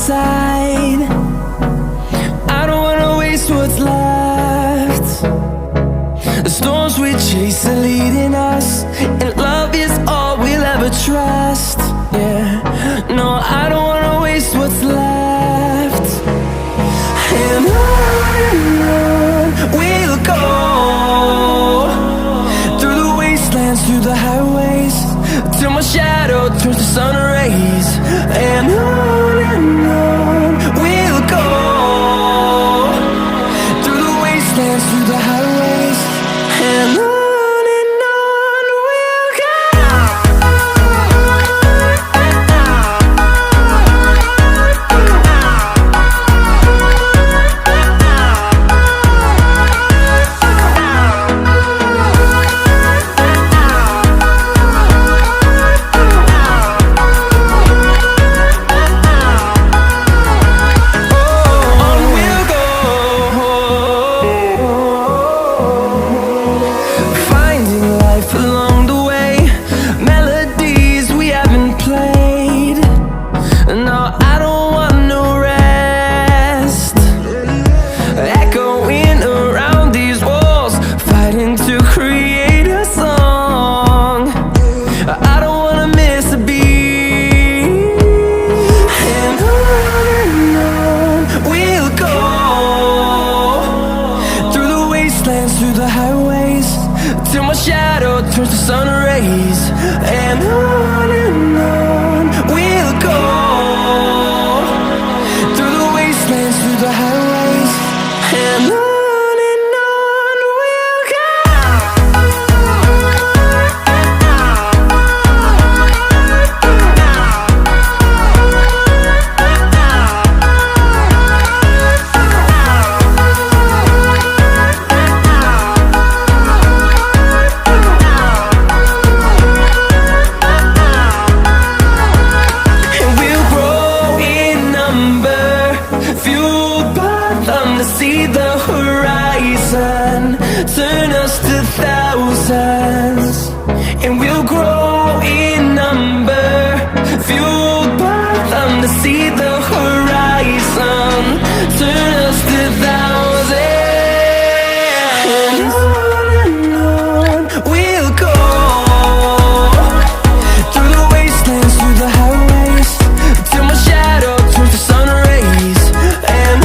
side. I don't wanna waste what's left. The storms we chase are leading us, and love is all we'll ever trust. Yeah, no, I don't wanna waste what's left. And on we'll go, through the wastelands, through the highways, till my shadow turns to sun rays. And on we'll go, through the wastelands, through the highways, and on we'll go. Through the highways, till my shadow turns to sun rays. And on we'll go, through the wastelands, through the highways, and on we'll go. See the horizon turn us to thousands, and we'll grow in number, fueled by them. To see the horizon turn us to thousands, and on we'll go, through the wastelands, through the highways, till my shadow turns to sun rays. And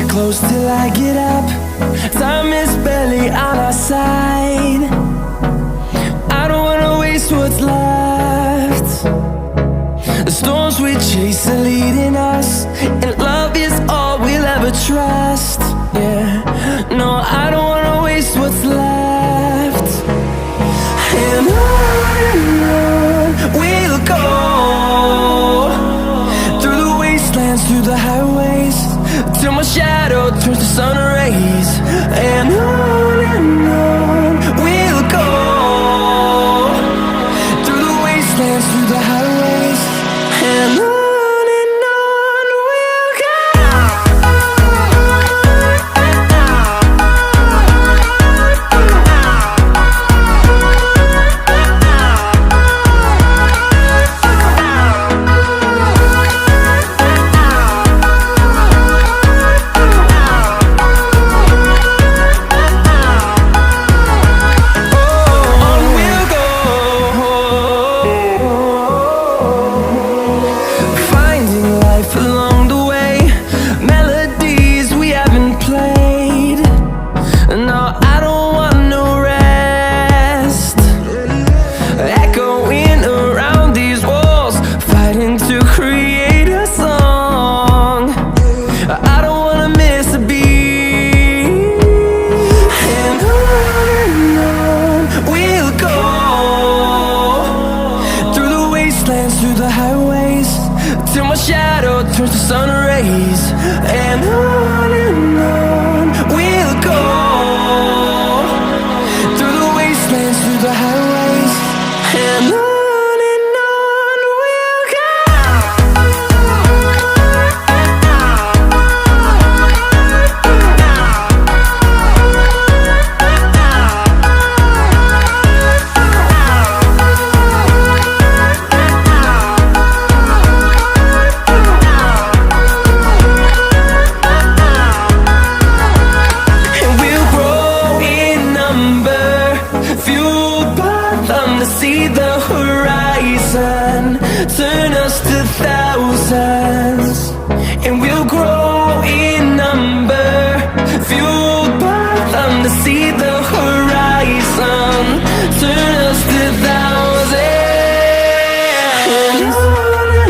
close till I get up. Time is barely on our side. I don't wanna waste what's left. The storms we chase are leading us, and love is all we'll ever trust. Yeah, no, I don't wanna waste what's left. And on we'll go, through the wastelands, through the highways, till my shadow turns to sun rays. And on we'll go, through the wastelands, through the highways, and on we'll go. wastelands, through the highways, till my shadow turns to sun rays. And on we'll go, through the wastelands, through the highways, and on we'll go. See the horizon, turn us to thousands.